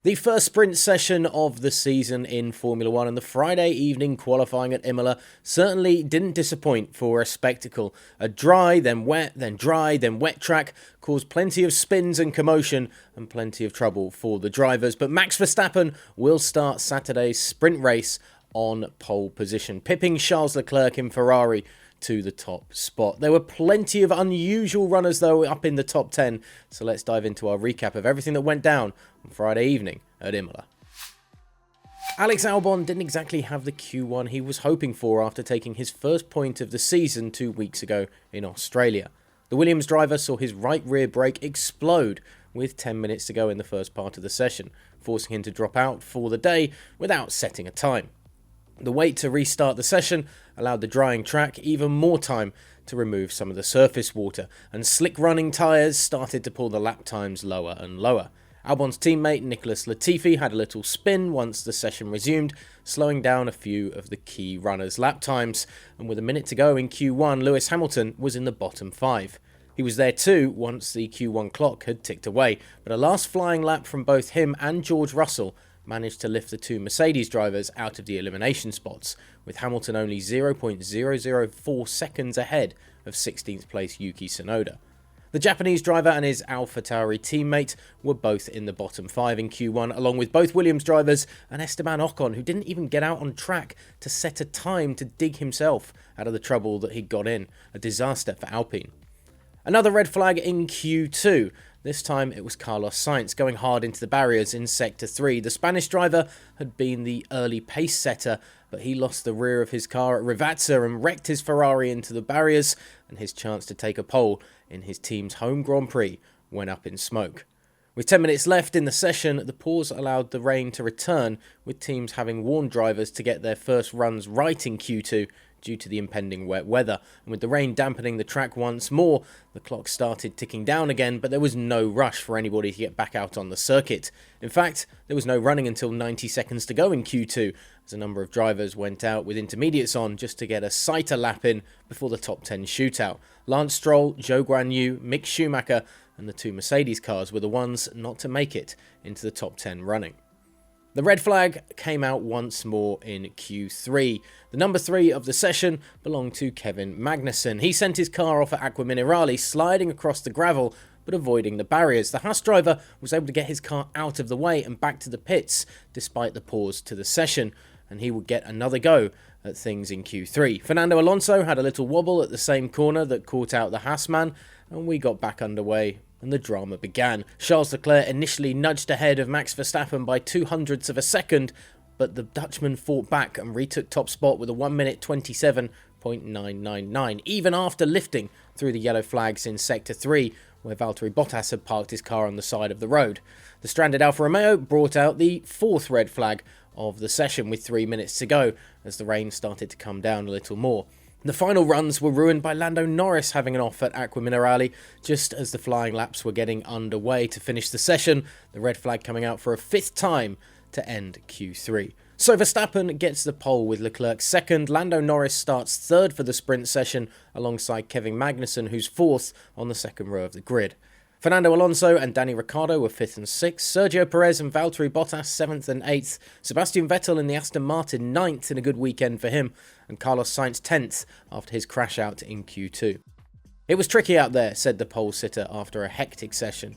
The first sprint session of the season in Formula 1 and the Friday evening qualifying at Imola certainly didn't disappoint for a spectacle. A dry, then wet, then dry, then wet track caused plenty of spins and commotion and plenty of trouble for the drivers. But Max Verstappen will start Saturday's sprint race on pole position, pipping Charles Leclerc in Ferrari to the top spot. There were plenty of unusual runners though up in the top 10, so let's dive into our recap of everything that went down on Friday evening at Imola. Alex Albon didn't exactly have the Q1 he was hoping for after taking his first point of the season 2 weeks ago in Australia. The Williams driver saw his right rear brake explode with 10 minutes to go in the first part of the session, forcing him to drop out for the day without setting a time. The wait to restart the session allowed the drying track even more time to remove some of the surface water, and slick running tyres started to pull the lap times lower and lower. Albon's teammate Nicholas Latifi had a little spin once the session resumed, slowing down a few of the key runners' lap times, and with a minute to go in Q1, Lewis Hamilton was in the bottom 5. He was there too once the Q1 clock had ticked away, but a last flying lap from both him and George Russell managed to lift the two Mercedes drivers out of the elimination spots, with Hamilton only 0.004 seconds ahead of 16th place Yuki Tsunoda. The Japanese driver and his AlphaTauri teammate were both in the bottom 5 in Q1, along with both Williams drivers and Esteban Ocon, who didn't even get out on track to set a time to dig himself out of the trouble that he'd got in. A disaster for Alpine. Another red flag in Q2. This time it was Carlos Sainz going hard into the barriers in Sector 3. The Spanish driver had been the early pace setter, but he lost the rear of his car at Rivazza and wrecked his Ferrari into the barriers, and his chance to take a pole in his team's home Grand Prix went up in smoke. With 10 minutes left in the session, the pause allowed the rain to return, with teams having warned drivers to get their first runs right in Q2 due to the impending wet weather, and with the rain dampening the track once more, the clock started ticking down again, but there was no rush for anybody to get back out on the circuit. In fact, there was no running until 90 seconds to go in Q2, as a number of drivers went out with intermediates on just to get a sighter lap in before the top 10 shootout. Lance Stroll, Zhou Guanyu, Mick Schumacher and the two Mercedes cars were the ones not to make it into the top 10 running. The red flag came out once more in Q3. The number 3 of the session belonged to Kevin Magnussen. He sent his car off at Aqua Minerale, sliding across the gravel but avoiding the barriers. The Haas driver was able to get his car out of the way and back to the pits despite the pause to the session, and he would get another go at things in Q3. Fernando Alonso had a little wobble at the same corner that caught out the Haas man, and we got back underway and the drama began. Charles Leclerc initially nudged ahead of Max Verstappen by 0.02 of a second, but the Dutchman fought back and retook top spot with a 1 minute 27.999, even after lifting through the yellow flags in Sector 3, where Valtteri Bottas had parked his car on the side of the road. The stranded Alfa Romeo brought out the 4th red flag of the session with 3 minutes to go, as the rain started to come down a little more. The final runs were ruined by Lando Norris having an off at Aqua Minerale just as the flying laps were getting underway to finish the session, the red flag coming out for a 5th time to end Q3. So Verstappen gets the pole with Leclerc 2nd, Lando Norris starts 3rd for the sprint session alongside Kevin Magnussen, who's 4th on the 2nd row of the grid. Fernando Alonso and Danny Ricciardo were 5th and 6th, Sergio Perez and Valtteri Bottas 7th and 8th, Sebastian Vettel in the Aston Martin 9th in a good weekend for him, and Carlos Sainz 10th after his crash out in Q2. It was tricky out there, said the pole sitter after a hectic session.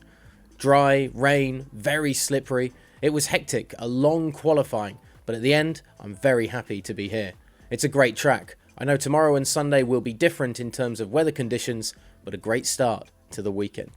Dry, rain, very slippery. It was hectic, a long qualifying, but at the end, I'm very happy to be here. It's a great track. I know tomorrow and Sunday will be different in terms of weather conditions, but a great start to the weekend.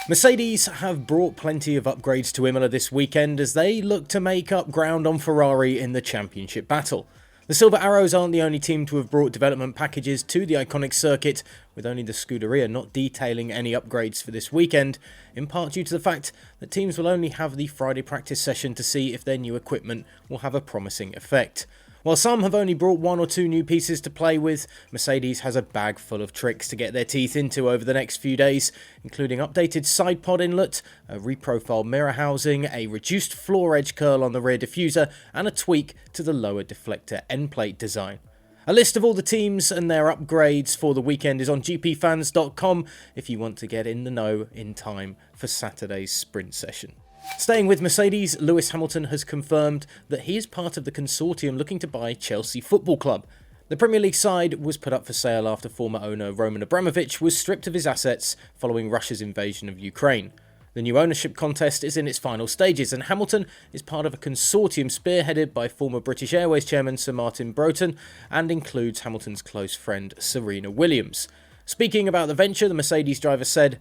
Mercedes have brought plenty of upgrades to Imola this weekend as they look to make up ground on Ferrari in the championship battle. The Silver Arrows aren't the only team to have brought development packages to the iconic circuit, with only the Scuderia not detailing any upgrades for this weekend, in part due to the fact that teams will only have the Friday practice session to see if their new equipment will have a promising effect. While some have only brought 1 or 2 new pieces to play with, Mercedes has a bag full of tricks to get their teeth into over the next few days, including updated side pod inlet, a reprofiled mirror housing, a reduced floor edge curl on the rear diffuser, and a tweak to the lower deflector end plate design. A list of all the teams and their upgrades for the weekend is on GPFans.com if you want to get in the know in time for Saturday's sprint session. Staying with Mercedes, Lewis Hamilton has confirmed that he is part of the consortium looking to buy Chelsea Football Club. The Premier League side was put up for sale after former owner Roman Abramovich was stripped of his assets following Russia's invasion of Ukraine. The new ownership contest is in its final stages, and Hamilton is part of a consortium spearheaded by former British Airways chairman Sir Martin Broughton and includes Hamilton's close friend Serena Williams. Speaking about the venture, the Mercedes driver said,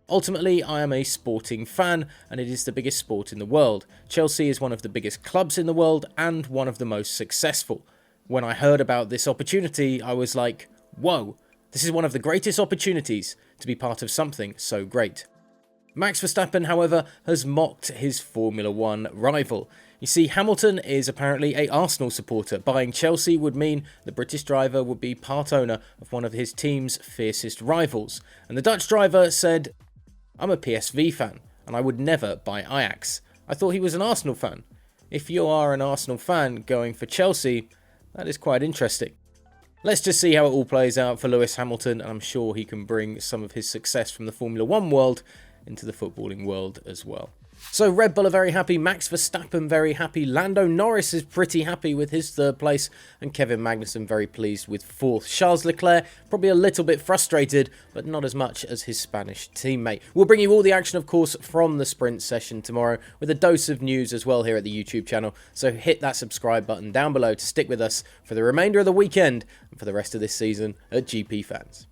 "Ultimately, I am a sporting fan, and it is the biggest sport in the world. Chelsea is one of the biggest clubs in the world and one of the most successful. When I heard about this opportunity, I was like, whoa, this is one of the greatest opportunities to be part of something so great." Max Verstappen, however, has mocked his Formula 1 rival. You see, Hamilton is apparently an Arsenal supporter. Buying Chelsea would mean the British driver would be part owner of one of his team's fiercest rivals. And the Dutch driver said, "I'm a PSV fan, and I would never buy Ajax. I thought he was an Arsenal fan. If you are an Arsenal fan going for Chelsea, that is quite interesting." Let's just see how it all plays out for Lewis Hamilton, and I'm sure he can bring some of his success from the Formula 1 world into the footballing world as well. So Red Bull are very happy, Max Verstappen very happy, Lando Norris is pretty happy with his third place, and Kevin Magnussen very pleased with fourth. Charles Leclerc probably a little bit frustrated, but not as much as his Spanish teammate. We'll bring you all the action, of course, from the sprint session tomorrow, with a dose of news as well here at the YouTube channel, so hit that subscribe button down below to stick with us for the remainder of the weekend and for the rest of this season at GP Fans.